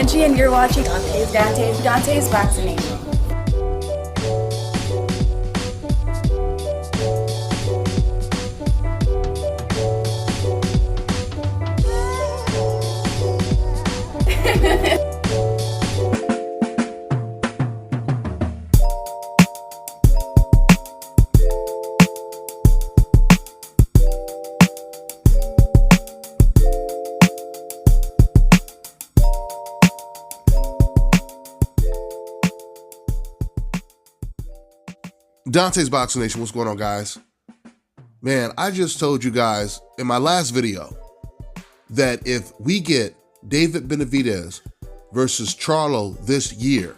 Angie, and you're watching Dante's Vaccination. Dante's Vaccination, what's going on, guys? Man, I just told you guys in my last video that if we get David Benavidez versus Charlo this year,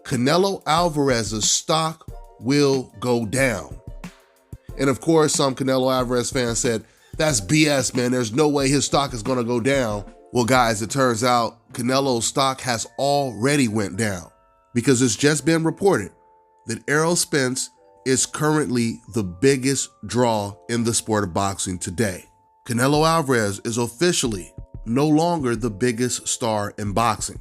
Canelo Alvarez's stock will go down. And of course, some Canelo Alvarez fans said, that's BS, man. There's no way his stock is going to go down. Well, guys, it turns out Canelo's stock has already went down because it's just been reported that Errol Spence is currently the biggest draw in the sport of boxing today. Canelo Alvarez is officially no longer the biggest star in boxing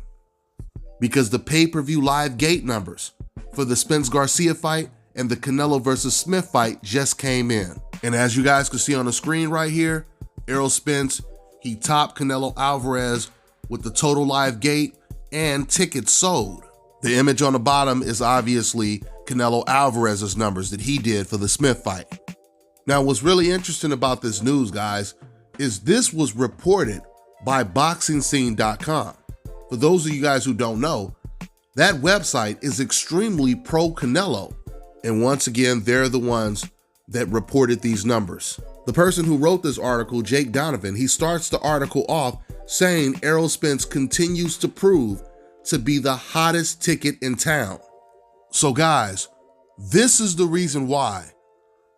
because the pay-per-view live gate numbers for the Spence-Garcia fight and the Canelo versus Smith fight just came in. And as you guys can see on the screen right here, Errol Spence, he topped Canelo Alvarez with the total live gate and tickets sold. The image on the bottom is obviously Canelo Alvarez's numbers that he did for the Smith fight. Now, what's really interesting about this news, guys, is this was reported by BoxingScene.com. For those of you guys who don't know, that website is extremely pro-Canelo. And once again, they're the ones that reported these numbers. The person who wrote this article, Jake Donovan, he starts the article off saying Errol Spence continues to prove to be the hottest ticket in town. So guys, this is the reason why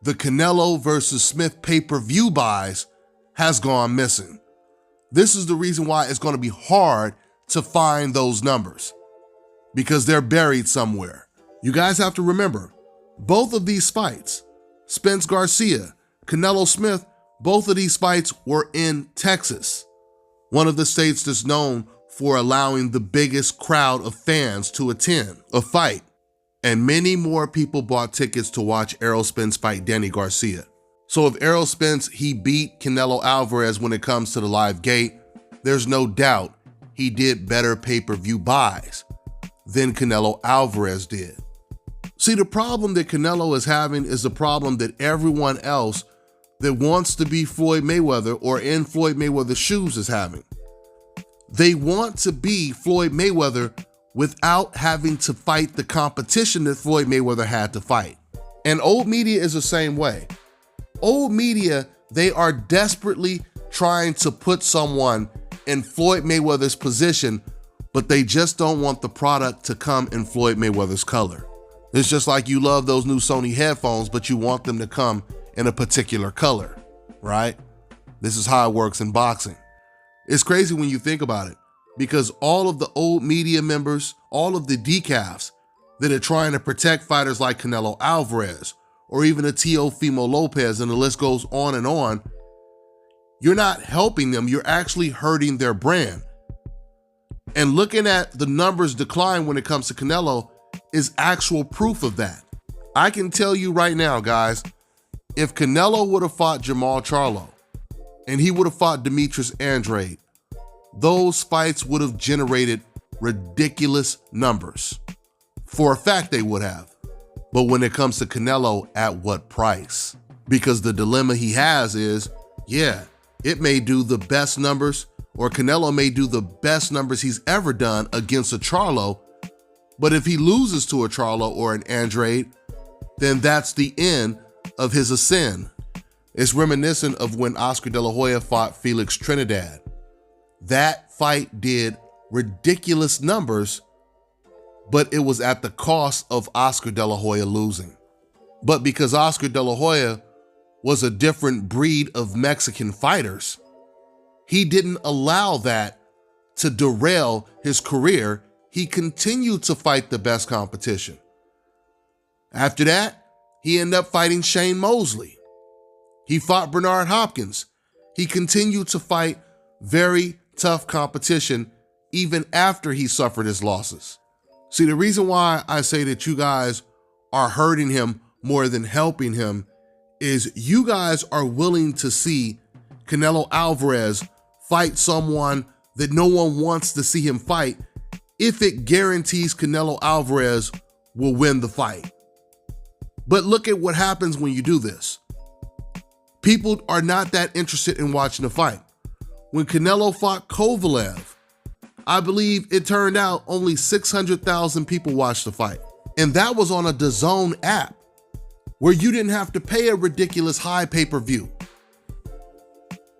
the Canelo versus Smith pay-per-view buys has gone missing. This is the reason why it's going to be hard to find those numbers because they're buried somewhere. You guys have to remember, both of these fights, Spence Garcia, Canelo Smith, both of these fights were in Texas, one of the states that's known for allowing the biggest crowd of fans to attend a fight. And many more people bought tickets to watch Errol Spence fight Danny Garcia. So if Errol Spence, he beat Canelo Alvarez when it comes to the live gate, there's no doubt he did better pay-per-view buys than Canelo Alvarez did. See, the problem that Canelo is having is the problem that everyone else that wants to be Floyd Mayweather or in Floyd Mayweather's shoes is having. They want to be Floyd Mayweather without having to fight the competition that Floyd Mayweather had to fight. And old media is the same way. Old media, they are desperately trying to put someone in Floyd Mayweather's position, but they just don't want the product to come in Floyd Mayweather's color. It's just like you love those new Sony headphones, but you want them to come in a particular color, right? This is how it works in boxing. It's crazy when you think about it, because all of the old media members, all of the decafs that are trying to protect fighters like Canelo Alvarez or even a Teofimo Lopez, and the list goes on, you're not helping them, you're actually hurting their brand. And looking at the numbers decline when it comes to Canelo is actual proof of that. I can tell you right now, guys, if Canelo would have fought Jamal Charlo, and he would have fought Demetrius Andrade, those fights would have generated ridiculous numbers. For a fact, they would have. But when it comes to Canelo, at what price? Because the dilemma he has is, yeah, it may do the best numbers, or Canelo may do the best numbers he's ever done against a Charlo, but if he loses to a Charlo or an Andrade, then that's the end of his ascent. It's reminiscent of when Oscar De La Hoya fought Felix Trinidad. That fight did ridiculous numbers, but it was at the cost of Oscar De La Hoya losing. But because Oscar De La Hoya was a different breed of Mexican fighters, he didn't allow that to derail his career. He continued to fight the best competition. After that, he ended up fighting Shane Mosley. He fought Bernard Hopkins. He continued to fight very tough competition even after he suffered his losses. See, the reason why I say that you guys are hurting him more than helping him is you guys are willing to see Canelo Alvarez fight someone that no one wants to see him fight if it guarantees Canelo Alvarez will win the fight. But look at what happens when you do this. People are not that interested in watching the fight. When Canelo fought Kovalev, I believe it turned out only 600,000 people watched the fight. And that was on a DAZN app where you didn't have to pay a ridiculous high pay-per-view.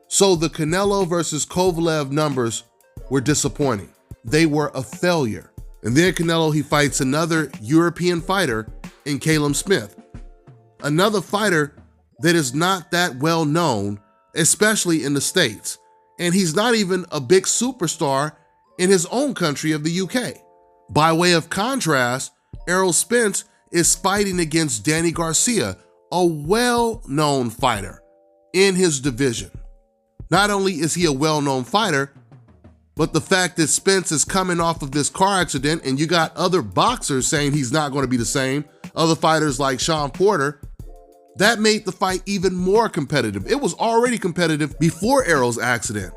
So the Canelo versus Kovalev numbers were disappointing. They were a failure. And then Canelo, he fights another European fighter in Caleb Smith, another fighter that is not that well known, especially in the States. And he's not even a big superstar in his own country of the UK. By way of contrast, Errol Spence is fighting against Danny Garcia, a well-known fighter in his division. Not only is he a well-known fighter, but the fact that Spence is coming off of this car accident and you got other boxers saying he's not going to be the same, other fighters like Sean Porter, that made the fight even more competitive. It was already competitive before Errol's accident,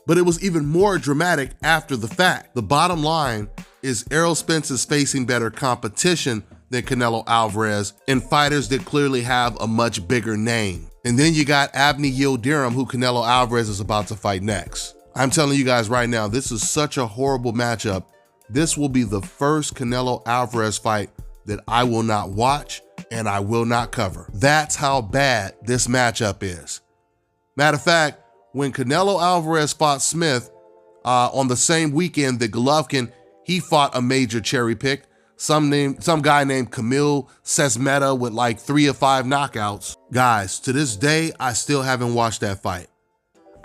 but it was even more dramatic after the fact. The bottom line is Errol Spence is facing better competition than Canelo Alvarez and fighters that clearly have a much bigger name. And then you got Abney Yildirim, who Canelo Alvarez is about to fight next. I'm telling you guys right now, this is such a horrible matchup. This will be the first Canelo Alvarez fight that I will not watch and I will not cover. That's how bad this matchup is. Matter of fact, when Canelo Alvarez fought Smith on the same weekend that Golovkin, he fought a major cherry pick. Some guy named Kamil Sesmeta with like 3 or 5 knockouts. Guys, to this day, I still haven't watched that fight.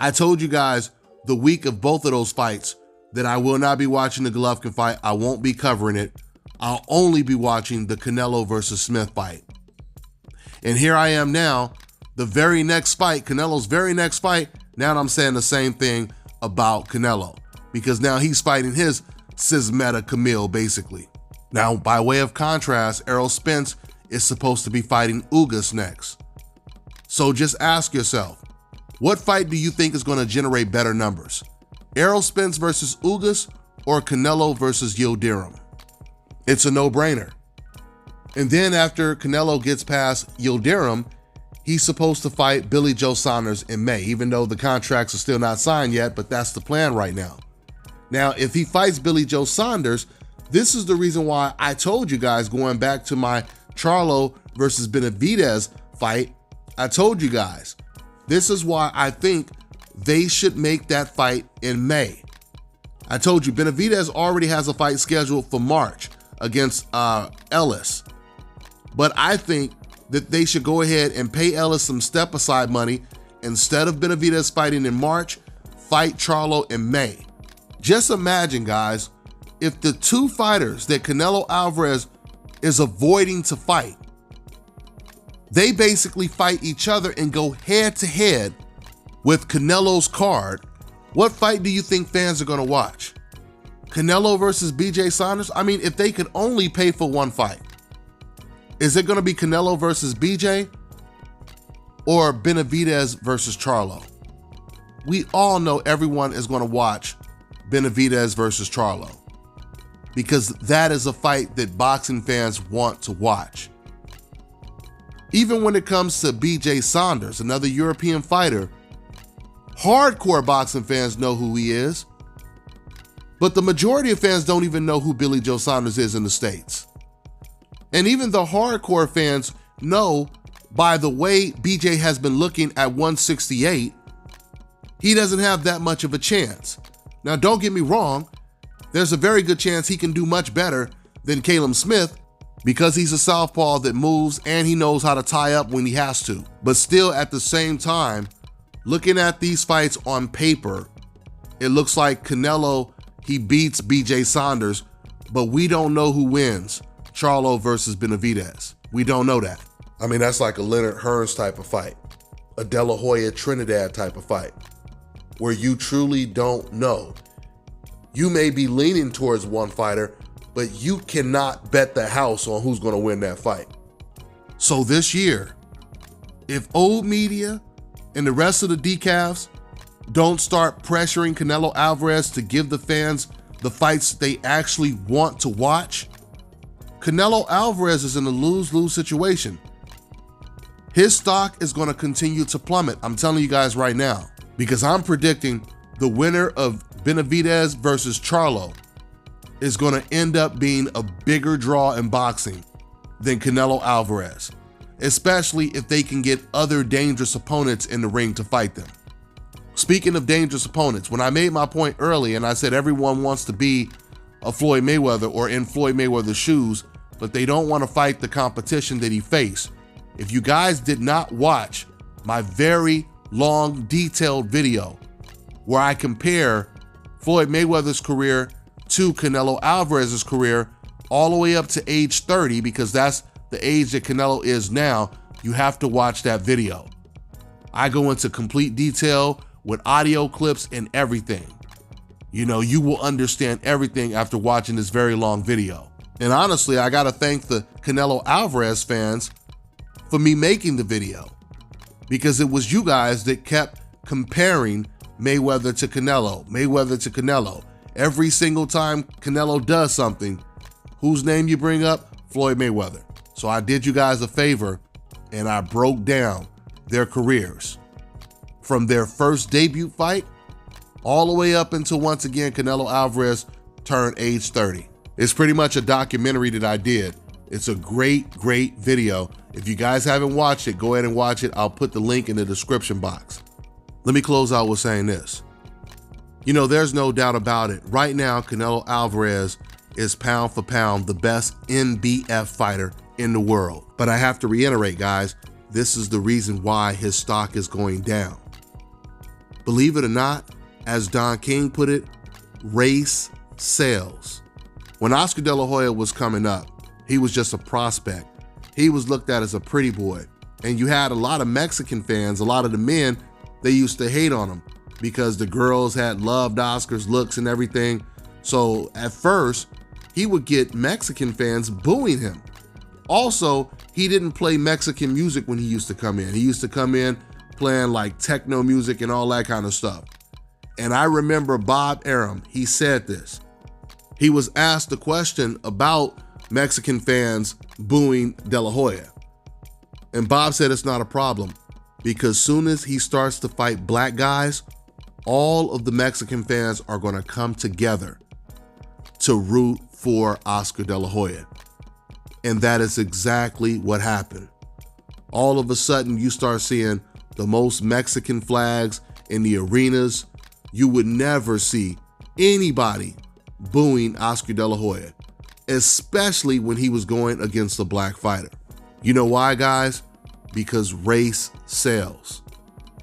I told you guys the week of both of those fights that I will not be watching the Golovkin fight. I won't be covering it. I'll only be watching the Canelo versus Smith fight. And here I am now, the very next fight, Canelo's very next fight. Now I'm saying the same thing about Canelo because now he's fighting his Sesmeta Kamil basically. Now, by way of contrast, Errol Spence is supposed to be fighting Ugas next. So just ask yourself, what fight do you think is going to generate better numbers? Errol Spence versus Ugas or Canelo versus Yildirim? It's a no-brainer. And then after Canelo gets past Yildirim, he's supposed to fight Billy Joe Saunders in May, even though the contracts are still not signed yet, but that's the plan right now. Now, if he fights Billy Joe Saunders, this is the reason why I told you guys going back to my Charlo versus Benavidez fight, I told you guys, this is why I think they should make that fight in May. I told you Benavidez already has a fight scheduled for March against Ellis. But I think that they should go ahead and pay Ellis some step-aside money. Instead of Benavidez fighting in March, fight Charlo in May. Just imagine, guys, if the two fighters that Canelo Alvarez is avoiding to fight, they basically fight each other and go head-to-head with Canelo's card, what fight do you think fans are going to watch? Canelo versus BJ Saunders? I mean, if they could only pay for one fight, is it going to be Canelo versus BJ or Benavidez versus Charlo? We all know everyone is going to watch Benavidez versus Charlo because that is a fight that boxing fans want to watch. Even when it comes to BJ Saunders, another European fighter, hardcore boxing fans know who he is, but the majority of fans don't even know who Billy Joe Saunders is in the States. And even the hardcore fans know by the way BJ has been looking at 168, he doesn't have that much of a chance. Now, don't get me wrong, there's a very good chance he can do much better than Caleb Smith because he's a southpaw that moves and he knows how to tie up when he has to. But still, at the same time, looking at these fights on paper, it looks like Canelo, he beats BJ Saunders, but we don't know who wins Charlo versus Benavidez. We don't know that. I mean, that's like a Leonard Hearns type of fight, a De La Hoya Trinidad type of fight, where you truly don't know. You may be leaning towards one fighter, but you cannot bet the house on who's gonna win that fight. So this year, if old media and the rest of the decafs don't start pressuring Canelo Alvarez to give the fans the fights they actually want to watch, Canelo Alvarez is in a lose-lose situation. His stock is gonna continue to plummet, I'm telling you guys right now, because I'm predicting the winner of Benavidez versus Charlo is gonna end up being a bigger draw in boxing than Canelo Alvarez, especially if they can get other dangerous opponents in the ring to fight them. Speaking of dangerous opponents, when I made my point early and I said everyone wants to be a Floyd Mayweather or in Floyd Mayweather's shoes, but they don't want to fight the competition that he faced. If you guys did not watch my very long, detailed video where I compare Floyd Mayweather's career to Canelo Alvarez's career all the way up to age 30, because that's the age that Canelo is now, you have to watch that video. I go into complete detail with audio clips and everything. You know, you will understand everything after watching this very long video. And honestly, I gotta thank the Canelo Alvarez fans for me making the video, because it was you guys that kept comparing Mayweather to Canelo. Every single time Canelo does something, whose name you bring up? Floyd Mayweather. So I did you guys a favor and I broke down their careers from their first debut fight all the way up until, once again, Canelo Alvarez turned age 30. It's pretty much a documentary that I did. It's a great, great video. If you guys haven't watched it, go ahead and watch it. I'll put the link in the description box. Let me close out with saying this. You know, there's no doubt about it. Right now, Canelo Alvarez is pound for pound the best NBF fighter in the world. But I have to reiterate, guys, this is the reason why his stock is going down. Believe it or not, as Don King put it, race sells. When Oscar De La Hoya was coming up, he was just a prospect. He was looked at as a pretty boy. And you had a lot of Mexican fans, a lot of the men, they used to hate on him because the girls had loved Oscar's looks and everything. So at first, he would get Mexican fans booing him. Also, he didn't play Mexican music when he used to come in. He used to come in playing like techno music and all that kind of stuff. And I remember Bob Arum, he said this. He was asked a question about Mexican fans booing De La Hoya. And Bob said it's not a problem, because soon as he starts to fight black guys, all of the Mexican fans are gonna come together to root for Oscar De La Hoya. And that is exactly what happened. All of a sudden, you start seeing the most Mexican flags in the arenas. You would never see anybody booing Oscar De La Hoya, especially when he was going against a black fighter. You know why, guys? Because race sells.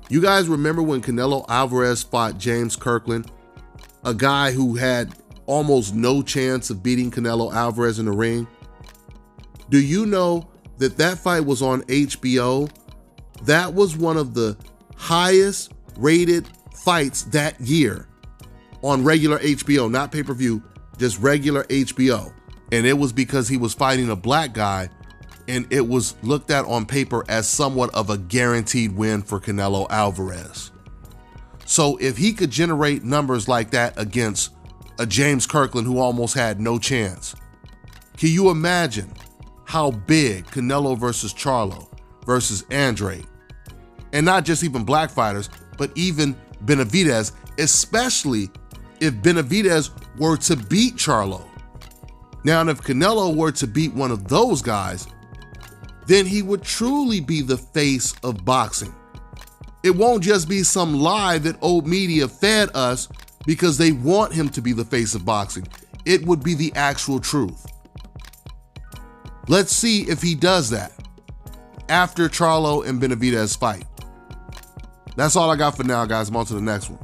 You guys remember when Canelo Alvarez fought James Kirkland, a guy who had almost no chance of beating Canelo Alvarez in the ring? Do you know that that fight was on HBO? That was one of the highest rated fights that year on regular HBO, not pay-per-view, just regular HBO. And it was because he was fighting a black guy, and it was looked at on paper as somewhat of a guaranteed win for Canelo Alvarez. So if he could generate numbers like that against a James Kirkland who almost had no chance, can you imagine how big Canelo versus Charlo versus Andre, and not just even black fighters, but even Benavidez, especially if Benavidez were to beat Charlo. Now, if Canelo were to beat one of those guys, then he would truly be the face of boxing. It won't just be some lie that old media fed us because they want him to be the face of boxing. It would be the actual truth. Let's see if he does that after Charlo and Benavidez fight. That's all I got for now, guys. I'm on to the next one.